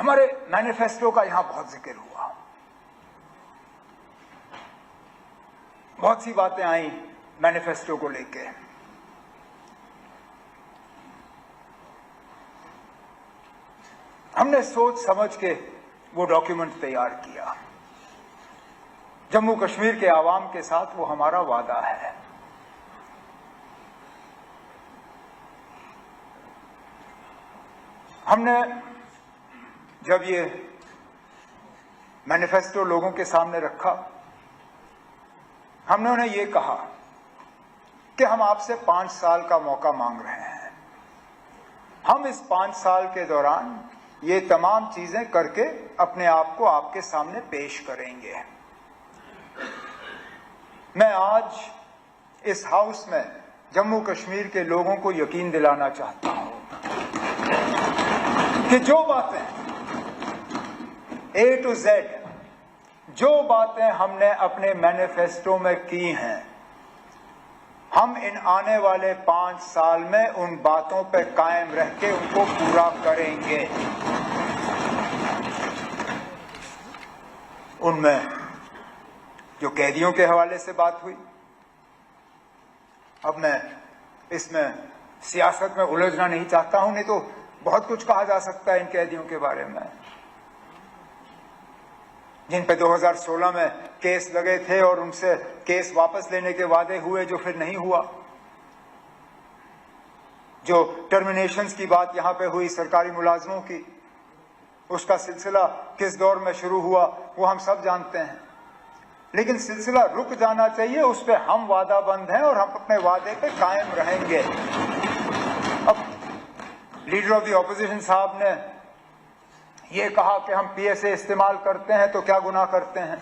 हमारे मैनिफेस्टो का यहां बहुत जिक्र हुआ, बहुत सी बातें आई मैनिफेस्टो को लेके। हमने सोच समझ के वो डॉक्यूमेंट तैयार किया। जम्मू कश्मीर के आवाम के साथ वो हमारा वादा है। हमने जब ये मैनिफेस्टो लोगों के सामने रखा, हमने उन्हें ये कहा कि हम आपसे 5 साल का मौका मांग रहे हैं। हम इस 5 साल के दौरान ये तमाम चीजें करके अपने आप को आपके सामने पेश करेंगे। मैं आज इस हाउस में जम्मू कश्मीर के लोगों को यकीन दिलाना चाहता हूं कि जो बातें A to Z, जो बातें हमने अपने मैनिफेस्टो में की हैं, हम इन आने वाले 5 साल में उन बातों पर कायम रह के उनको पूरा करेंगे। उनमें जो कैदियों के हवाले से बात हुई, अब मैं इसमें सियासत में उलझना नहीं चाहता हूं, नहीं तो बहुत कुछ कहा जा सकता है इन कैदियों के बारे में जिन पे 2016 में केस लगे थे और उनसे केस वापस लेने के वादे हुए जो फिर नहीं हुआ। जो टर्मिनेशंस की बात यहां पे हुई सरकारी मुलाजमों की, उसका सिलसिला किस दौर में शुरू हुआ वो हम सब जानते हैं, लेकिन सिलसिला रुक जाना चाहिए। उस पर हम वादाबंद हैं और हम अपने वादे पे कायम रहेंगे। अब लीडर ऑफ द ऑपोजिशन साहब ने ये कहा कि हम पीएसए इस्तेमाल करते हैं तो क्या गुनाह करते हैं।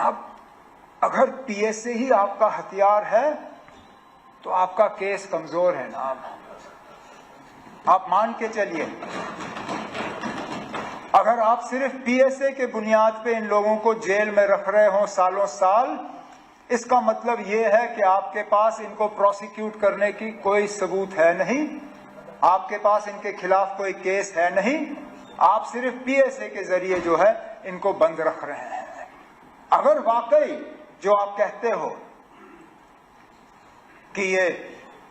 अब अगर पीएसए ही आपका हथियार है तो आपका केस कमजोर है ना, आप मान के चलिए। अगर आप सिर्फ पीएसए के बुनियाद पे इन लोगों को जेल में रख रहे हो सालों साल, इसका मतलब यह है कि आपके पास इनको प्रोसिक्यूट करने की कोई सबूत है नहीं, आपके पास इनके खिलाफ कोई केस है नहीं, आप सिर्फ पीएसए के जरिए जो है इनको बंद रख रहे हैं। अगर वाकई जो आप कहते हो कि ये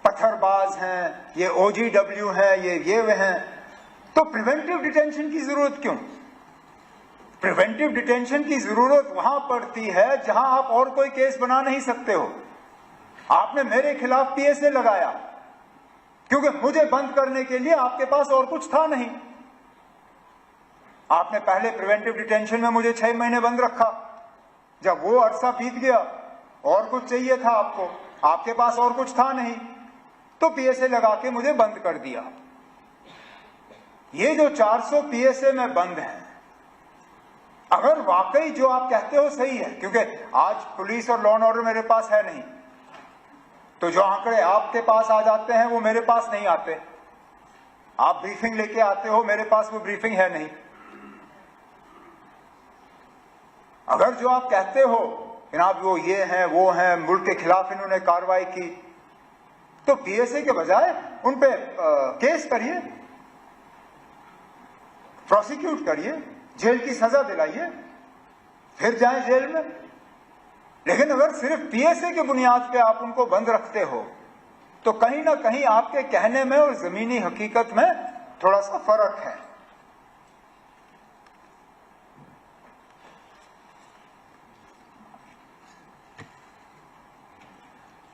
पत्थरबाज हैं, ये ओजीडब्ल्यू हैं, ये वे हैं, तो प्रिवेंटिव डिटेंशन की जरूरत क्यों? प्रिवेंटिव डिटेंशन की जरूरत वहां पड़ती है जहां आप और कोई केस बना नहीं सकते हो। आपने मेरे खिलाफ पीएसए लगाया क्योंकि मुझे बंद करने के लिए आपके पास और कुछ था नहीं। आपने पहले प्रिवेंटिव डिटेंशन में मुझे 6 महीने बंद रखा। जब वो अरसा बीत गया और कुछ चाहिए था आपको, आपके पास और कुछ था नहीं, तो पीएसए लगा के मुझे बंद कर दिया। ये जो 400 पीएसए में बंद हैं, अगर वाकई जो आप कहते हो सही है, क्योंकि आज पुलिस और लॉ एंड ऑर्डर मेरे पास है नहीं, तो जो आंकड़े आपके पास आ जाते हैं वो मेरे पास नहीं आते। आप ब्रीफिंग लेके आते हो, मेरे पास वो ब्रीफिंग है नहीं। अगर जो आप कहते हो जनाब वो ये हैं वो हैं, मुल्क के खिलाफ इन्होंने कार्रवाई की, तो पीएसए के बजाय उन पे केस करिए, प्रोसिक्यूट करिए, जेल की सजा दिलाइए, फिर जाएं जेल में। लेकिन अगर सिर्फ पीएसए के बुनियाद पे आप उनको बंद रखते हो तो कहीं ना कहीं आपके कहने में और जमीनी हकीकत में थोड़ा सा फर्क है।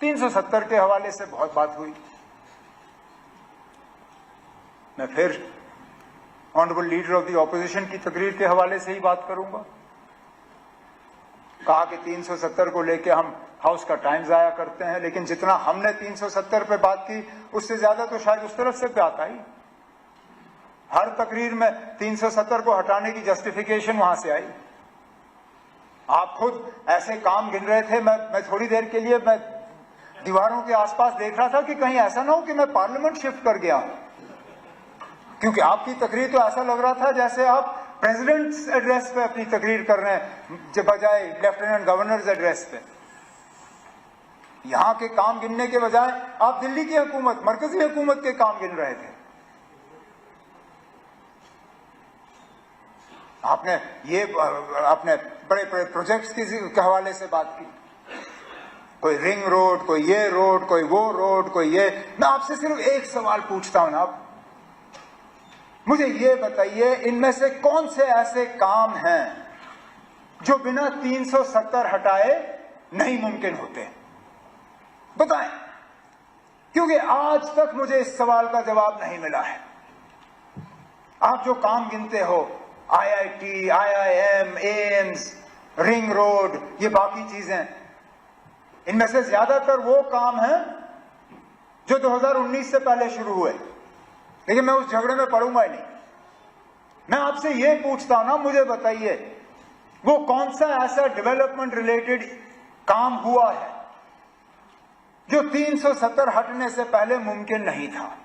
$370 के हवाले से बहुत बात हुई। मैं फिर honourable leader of the opposition की तकरीर के हवाले से ही बात करूंगा। कहा कि 370 को लेके हम हाउस का टाइम जाया करते हैं, लेकिन जितना हमने 370 पे बात की उससे ज्यादा तो शायद उस तरफ से बात आई। हर तकरीर में 370 को हटाने की जस्टिफिकेशन वहां से आई। आप खुद ऐसे काम गिन रहे थे, मैं थोड़ी देर के लिए मैं दीवारों के आसपास देख रहा था कि कहीं ऐसा ना हो कि मैं पार्लियामेंट शिफ्ट कर गया, क्योंकि आपकी तकरीर तो ऐसा लग रहा था जैसे आप प्रेसिडेंट्स एड्रेस पे अपनी तकरीर कर रहे हैं जब बजाय लेफ्टिनेंट गवर्नर्स एड्रेस पे। यहां के काम गिनने के बजाय आप दिल्ली की हुकूमत, मरकजी हुकूमत के काम गिन रहे थे। आपने ये आपने बड़े बड़े प्रोजेक्ट्स के हवाले से बात की, कोई रिंग रोड, कोई ये रोड, कोई वो रोड, कोई ये। मैं आपसे सिर्फ एक सवाल पूछता हूं ना, आप मुझे ये बताइए, इनमें से कौन से ऐसे काम हैं जो बिना 370 हटाए नहीं मुमकिन होते? बताएं, क्योंकि आज तक मुझे इस सवाल का जवाब नहीं मिला है। आप जो काम गिनते हो, IIT, IIM, AIIMS, ring road, ये बाकी चीजें, इनमें से ज्यादातर वो काम हैं जो 2019 से पहले शुरू हुए, लेकिन मैं उस झगड़े में पड़ूंगा ही नहीं। मैं आपसे ये पूछता हूं ना, मुझे बताइए वो कौन सा ऐसा डेवलपमेंट रिलेटेड काम हुआ है जो 370 हटने से पहले मुमकिन नहीं था?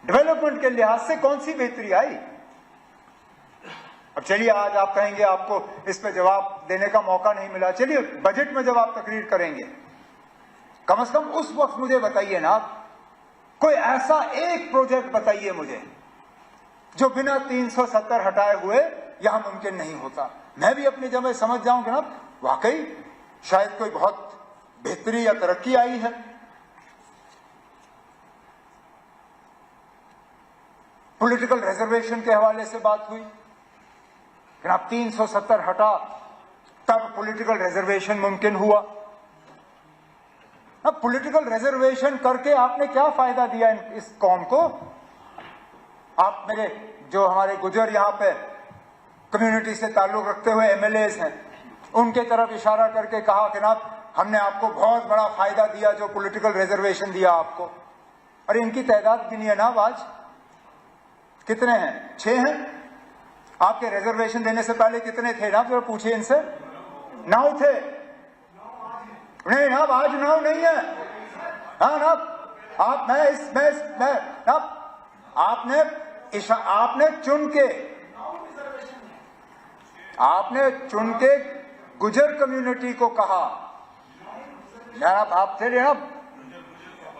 डेवलपमेंट के लिहाज से कौन सी बेहतरी आई? अब चलिए, आज आप कहेंगे आपको इस पे जवाब देने का मौका नहीं मिला, चलिए बजट में जब आप तकरीर करेंगे, कम से कम उस वक्त मुझे बताइए ना, कोई ऐसा एक प्रोजेक्ट बताइए मुझे जो बिना 370 हटाए हुए यहां मुमकिन नहीं होता। मैं भी अपनी जगह समझ जाऊं कि ना वाकई शायद कोई बहुत बेहतरी या तरक्की आई है। पॉलिटिकल रिजर्वेशन के हवाले से बात हुई, आप 370 हटा तब पॉलिटिकल रिजर्वेशन मुमकिन हुआ। अब पॉलिटिकल रिजर्वेशन करके आपने क्या फायदा दिया इस कौम को? आप मेरे जो हमारे गुजर यहां पे कम्युनिटी से ताल्लुक रखते हुए MLAs हैं, उनके तरफ इशारा करके कहा कि ना हमने आपको बहुत बड़ा फायदा दिया जो पॉलिटिकल रिजर्वेशन दिया आपको। और इनकी तादाद गिनिए ना, आज कितने हैं? 6 हैं। आपके रिजर्वेशन देने से पहले कितने थे ना, जरा पूछिए इनसे। 9 थे। नहीं ना, आज 9 नहीं है। हाँ ना, आप मैं आपने चुन के गुजर कम्युनिटी को कहा, आप थे ना,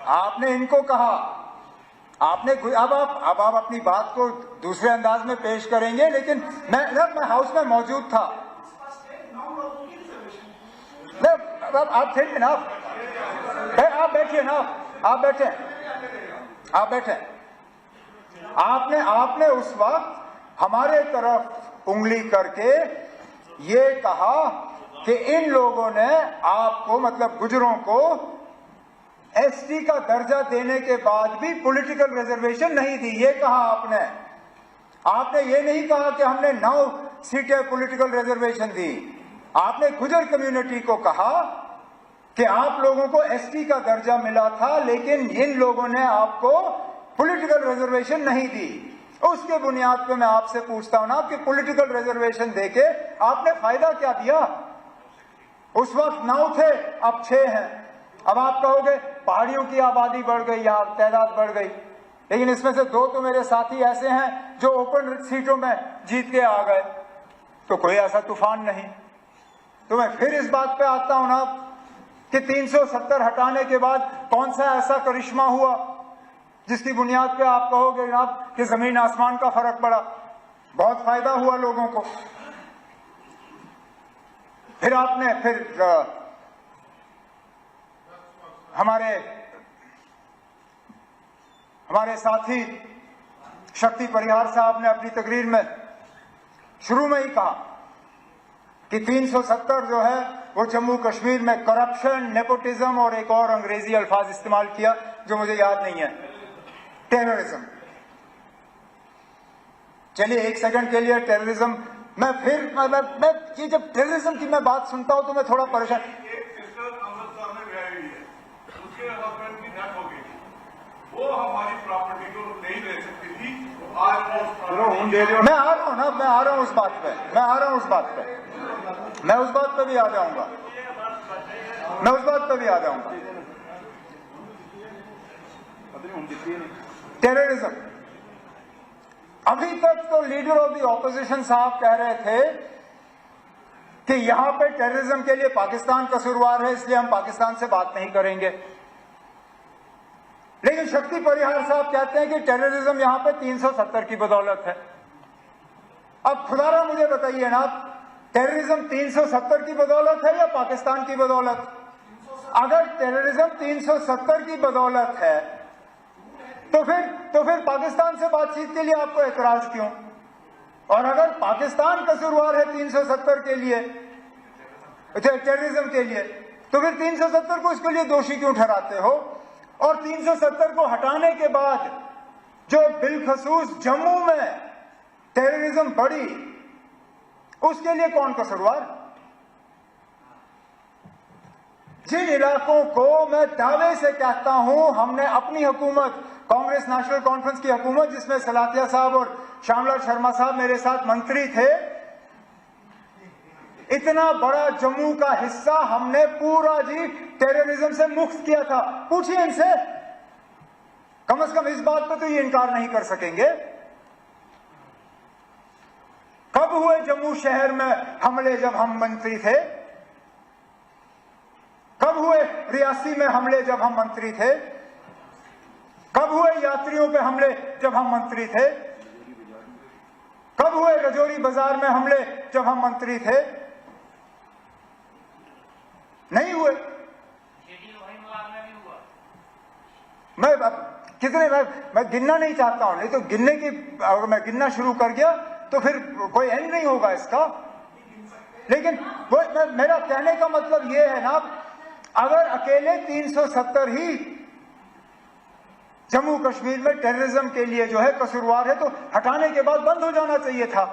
आपने इनको कहा, आपने अब आप अपनी बात को दूसरे अंदाज में पेश करेंगे, लेकिन मैं हाउस में मौजूद था। आप थे ना, आप बैठिए ना, आप बैठे। आपने उस वक्त हमारे तरफ उंगली करके ये कहा कि इन लोगों ने आपको, मतलब गुजरों को, ST का दर्जा देने के बाद भी पॉलिटिकल रिजर्वेशन नहीं दी। ये कहा आपने ये नहीं कहा कि हमने 9 सीटें पॉलिटिकल रिजर्वेशन दी। आपने गुजर कम्युनिटी को कहा कि आप लोगों को ST का दर्जा मिला था, लेकिन इन लोगों ने आपको पॉलिटिकल रिजर्वेशन नहीं दी। उसके बुनियाद पे मैं आपसे पूछता हूं ना कि पॉलिटिकल रिजर्वेशन देके आपने फायदा क्या दिया? उस वक्त 9 थे, अब 6 हैं। अब आप कहोगे पहाड़ियों की आबादी बढ़ गई, यहां तादाद बढ़ गई, लेकिन इसमें से 2 तो मेरे साथी ऐसे हैं जो ओपन सीटों में जीत के आ गए, तो कोई ऐसा तूफान नहीं। तो मैं फिर इस बात पे आता हूं ना कि 370 हटाने के बाद कौन सा ऐसा करिश्मा हुआ जिसकी बुनियाद पे आप कहोगे जनाब कि जमीन आसमान का फर्क पड़ा, बहुत फायदा हुआ लोगों को। फिर हमारे साथी शक्ति परिहार साहब ने अपनी तकरीर में शुरू में ही कहा कि 370 जो है वो जम्मू कश्मीर में करप्शन, नेपोटिज्म और एक और अंग्रेजी अल्फाज इस्तेमाल किया जो मुझे याद नहीं है, टेररिज्म। चलिए एक सेकंड के लिए टेररिज्म, मैं ये जब टेररिज्म की मैं बात सुनता हूं तो मैं थोड़ा परेशान। वो हमारी प्रॉपर्टी को नहीं ले सकती थी, मैं आ रहा हूं ना, मैं आ रहा हूं उस बात पे, मैं उस बात पे भी आ जाऊंगा, टेररिज्म। अभी तक तो लीडर ऑफ द ऑपोजिशन साहब कह रहे थे कि यहां पे टेररिज्म के लिए पाकिस्तान कसूरवार है, इसलिए हम पाकिस्तान से बात नहीं करेंगे। लेकिन शक्ति परिहार साहब कहते हैं कि टेररिज्म यहां पे 370 की बदौलत है। अब खुदारा मुझे बताइए ना, टेररिज्म 370 की बदौलत है या पाकिस्तान की बदौलत? अगर टेररिज्म 370 की बदौलत है तो फिर पाकिस्तान से बातचीत के लिए आपको एतराज क्यों? और अगर पाकिस्तान कसूरवार है 370 के लिए, टेररिज्म के लिए, तो फिर 370 को इसके लिए दोषी क्यों ठहराते हो? और 370 को हटाने के बाद जो बिलखसूस जम्मू में टेररिज्म बढ़ी, उसके लिए कौन कसूरवार? जिन इलाकों को मैं दावे से कहता हूं हमने अपनी हुकूमत, कांग्रेस नेशनल कॉन्फ्रेंस की हुकूमत, जिसमें सलातिया साहब और श्यामलाल शर्मा साहब मेरे साथ मंत्री थे, इतना बड़ा जम्मू का हिस्सा हमने पूरा जी टेररिज्म से मुक्त किया था। पूछिए इनसे, कम से कम इस बात पर तो ये इनकार नहीं कर सकेंगे। कब हुए जम्मू शहर में हमले जब हम मंत्री थे? कब हुए रियासी में हमले जब हम मंत्री थे? कब हुए यात्रियों पे हमले जब हम मंत्री थे? कब हुए रजौरी बाजार में हमले जब हम मंत्री थे? नहीं हुए। मैं गिनना नहीं चाहता हूं, नहीं तो गिनने की, अगर मैं गिनना शुरू कर गया तो फिर कोई एंड नहीं होगा इसका। लेकिन वो मेरा कहने का मतलब ये है ना, अगर अकेले 370 ही जम्मू कश्मीर में टेररिज्म के लिए जो है कसूरवार है, तो हटाने के बाद बंद हो जाना चाहिए था।